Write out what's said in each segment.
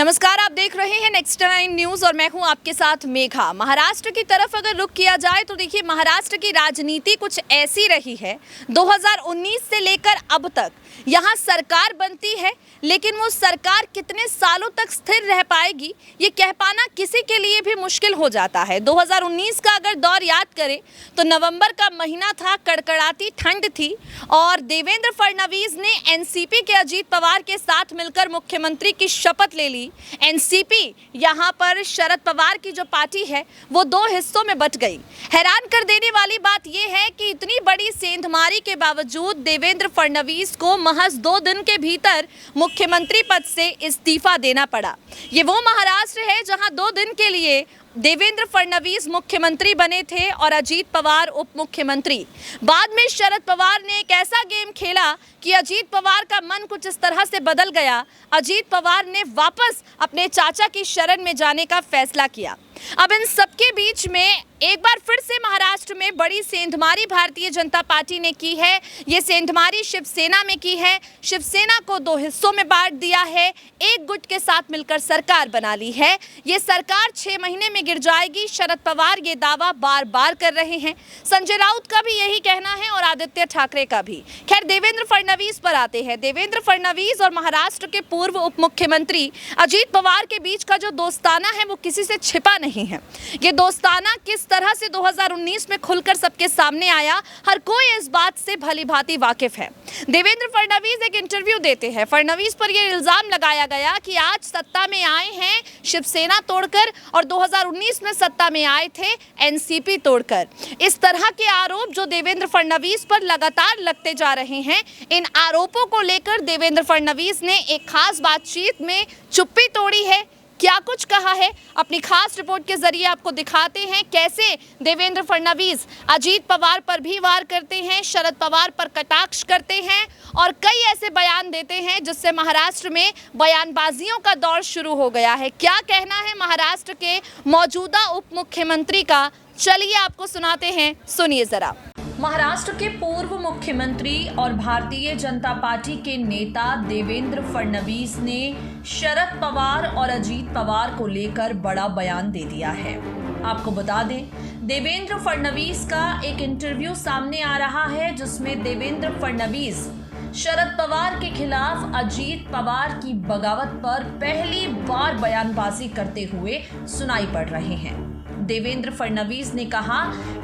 नमस्कार, आप देख रहे हैं नेक्स्ट 9 न्यूज और मैं हूं आपके साथ मेघा। महाराष्ट्र की तरफ अगर रुख किया जाए तो देखिए, महाराष्ट्र की राजनीति कुछ ऐसी रही है। 2019 से लेकर अब तक यहां सरकार बनती है, लेकिन वो सरकार कितने सालों तक स्थिर रह पाएगी ये कह पाना किसी के लिए भी मुश्किल हो जाता है। 2019 का अगर दौर याद करें तो नवंबर का महीना था, कड़कड़ाती ठंड थी और देवेंद्र फडणवीस ने एनसीपी के अजीत पवार के साथ मिलकर मुख्यमंत्री की शपथ ले ली। एनसीपी यहाँ पर शरद पवार की जो पार्टी है वो दो हिस्सों में बंट गई। हैरान कर देने वाली बात यह है कि इतनी बड़ी सेंधमारी के बावजूद देवेंद्र फडणवीस को महज 2 दिन के भीतर मुख्यमंत्री पद से इस्तीफा देना पड़ा। ये वो महाराष्ट्र है जहां 2 दिन के लिए देवेंद्र फडणवीस मुख्यमंत्री बने थे और अजीत पवार उप मुख्यमंत्री। बाद में शरद पवार ने एक ऐसा गेम खेला कि अजीत पवार का मन कुछ इस तरह से बदल गया। अजीत पवार ने वापस अपने चाचा की शरण में जाने का फैसला किया। अब इन सबके बीच में एक बार फिर से महाराष्ट्र में बड़ी सेंधमारी भारतीय जनता पार्टी ने की है। ये सेंधमारी शिवसेना में की है। शिवसेना को 2 हिस्सों में बांट दिया है, एक गुट के साथ मिलकर सरकार बना ली है। ये सरकार 6 महीने में गिर जाएगी, शरद पवार ये दावा बार बार कर रहे हैं। संजय राउत का भी यही कहना है और आदित्य ठाकरे का भी। खैर, देवेंद्र फडणवीस पर आते हैं। देवेंद्र फडणवीस और महाराष्ट्र के पूर्व उप मुख्यमंत्री अजीत पवार के बीच का जो दोस्ताना है वो किसी से छिपा नहीं है। ये दोस्ताना किस तरह से 2019 में खुलकर सबके सामने आया, हर कोई इस बात से भली भांति वाकिफ है। देवेंद्र फडणवीस एक इंटरव्यू देते हैं। फडणवीस पर यह इल्जाम लगाया गया कि आज सत्ता में आए हैं शिवसेना तोड़कर और 2019 में सत्ता में आए थे एनसीपी तोड़कर। इस तरह के आरोप जो देवेंद्र फडणवीस पर लगातार लगते जा रहे हैं, इन आरोपों को लेकर देवेंद्र फडणवीस ने एक खास बातचीत में चुप्पी तोड़ी है। क्या कुछ कहा है, अपनी खास रिपोर्ट के जरिए आपको दिखाते हैं कैसे देवेंद्र फडणवीस अजीत पवार पर भी वार करते हैं, शरद पवार पर कटाक्ष करते हैं और कई ऐसे बयान देते हैं जिससे महाराष्ट्र में बयानबाजियों का दौर शुरू हो गया है। क्या कहना है महाराष्ट्र के मौजूदा उप मुख्यमंत्री का, चलिए आपको सुनाते हैं, सुनिए जरा। महाराष्ट्र के पूर्व मुख्यमंत्री और भारतीय जनता पार्टी के नेता देवेंद्र फडणवीस ने शरद पवार और अजीत पवार को लेकर बड़ा बयान दे दिया है। आपको बता दें, देवेंद्र फडणवीस का एक इंटरव्यू सामने आ रहा है जिसमें देवेंद्र फडणवीस शरद पवार के खिलाफ अजीत पवार की बगावत पर पहली बार बयानबाजी करते हुए सुनाई पड़ रहे हैं। देवेंद्र फडणवीस ने कहा,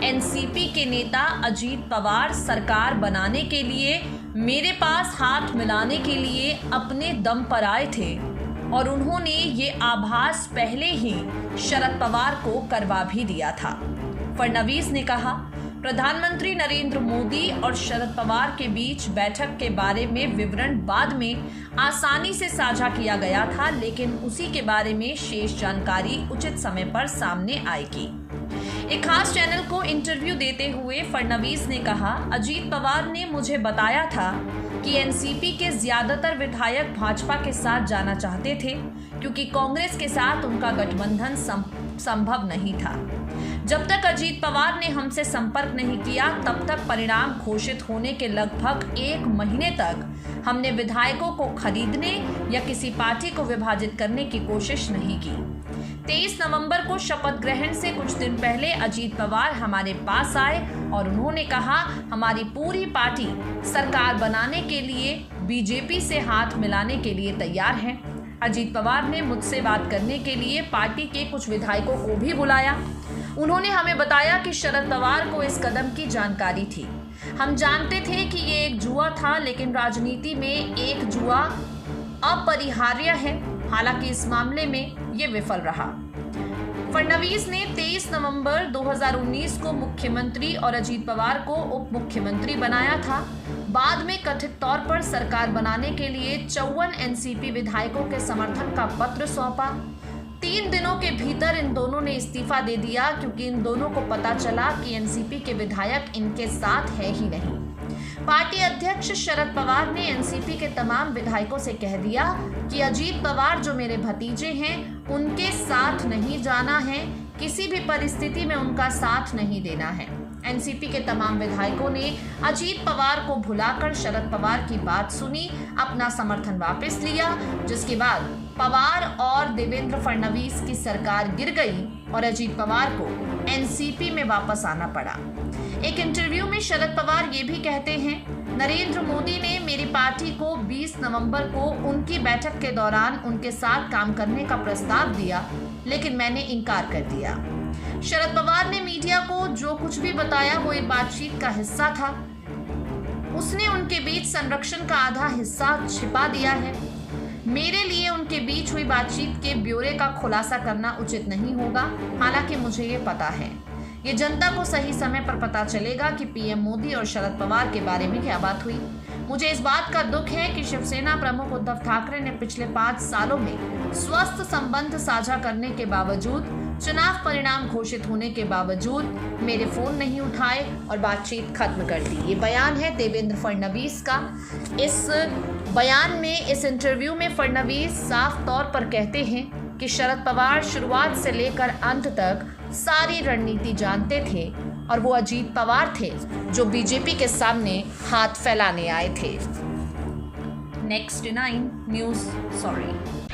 एनसीपी के नेता अजीत पवार सरकार बनाने के लिए मेरे पास हाथ मिलाने के लिए अपने दम पर आए थे और उन्होंने ये आभास पहले ही शरद पवार को करवा भी दिया था। फडणवीस ने कहा, प्रधानमंत्री नरेंद्र मोदी और शरद पवार के बीच बैठक के बारे में विवरण बाद में आसानी से साझा किया गया था, लेकिन उसी के बारे में शेष जानकारी उचित समय पर सामने आएगी। एक खास चैनल को इंटरव्यू देते हुए फडणवीस ने कहा, अजीत पवार ने मुझे बताया था कि एनसीपी के ज्यादातर विधायक भाजपा के साथ जाना चाहते थे क्योंकि कांग्रेस के साथ उनका गठबंधन संभव नहीं था। जब तक अजीत पवार ने हमसे संपर्क नहीं किया तब तक परिणाम घोषित होने के लगभग 1 महीने तक हमने विधायकों को खरीदने या किसी पार्टी को विभाजित करने की कोशिश नहीं की। 23 नवंबर को शपथ ग्रहण से कुछ दिन पहले अजीत पवार हमारे पास आए और उन्होंने कहा, हमारी पूरी पार्टी सरकार बनाने के लिए बीजेपी से हाथ मिलाने के लिए तैयार है। अजीत पवार ने मुझसे बात करने के लिए पार्टी के कुछ विधायकों को भी बुलाया। उन्होंने हमें बताया कि शरद पवार को इस कदम की जानकारी थी। हम जानते थे कि ये एक जुआ था, लेकिन राजनीति में एक जुआ अपरिहार्य है। हालांकि इस मामले में ये विफल रहा। फडणवीस ने 23 नवंबर 2019 को मुख्यमंत्री और अजीत पवार को उप मुख्यमंत्री बनाया था। बाद में कथित तौर पर सरकार बनाने के लिए 54 एनसीपी विधायकों के समर्थन का पत्र सौंपा। 3 दिनों के भीतर इन दोनों ने इस्तीफा दे दिया क्योंकि इन दोनों को पता चला कि एनसीपी के विधायक इनके साथ है ही नहीं। पार्टी अध्यक्ष शरद पवार ने एनसीपी के तमाम विधायकों से कह दिया कि अजीत पवार जो मेरे भतीजे हैं उनके साथ नहीं जाना है, किसी भी परिस्थिति में उनका साथ नहीं देना है। एनसीपी के तमाम विधायकों ने अजीत पवार को भुलाकर शरद पवार की बात सुनी, अपना समर्थन वापस लिया, जिसके बाद पवार और देवेंद्र फडणवीस की सरकार गिर गई और अजीत पवार को एनसीपी में वापस आना पड़ा। एक इंटरव्यू में शरद पवार ये भी कहते हैं, नरेंद्र मोदी ने मेरी पार्टी को 20 नवंबर को उनकी बैठक के दौरान उनके साथ काम करने का प्रस्ताव दिया, लेकिन मैंने इनकार कर दिया। शरद पवार ने मीडिया को जो कुछ भी बताया वो एक बातचीत का हिस्सा था। उसने उनके बीच संरक्षण का आधा हिस्सा छिपा दिया है। मेरे लिए उनके बीच हुई बातचीत के ब्यौरे का खुलासा करना उचित नहीं होगा। हालांकि मुझे ये पता है, ये जनता को सही समय पर पता चलेगा कि पीएम मोदी और शरद पवार के बारे में क्या बात हुई। मुझे इस बात का दुख है कि शिवसेना प्रमुख उद्धव ठाकरे ने पिछले 5 सालों में स्वस्थ संबंध साझा करने के बावजूद, चुनाव परिणाम घोषित होने के बावजूद मेरे फोन नहीं उठाए और बातचीत खत्म कर दी। ये बयान है देवेंद्र फडणवीस का। इस बयान में, इस इंटरव्यू में फडणवीस साफ तौर पर कहते हैं कि शरद पवार शुरुआत से लेकर अंत तक सारी रणनीति जानते थे और वो अजीत पवार थे जो बीजेपी के सामने हाथ फैलाने आए थे। Next 9 news, sorry.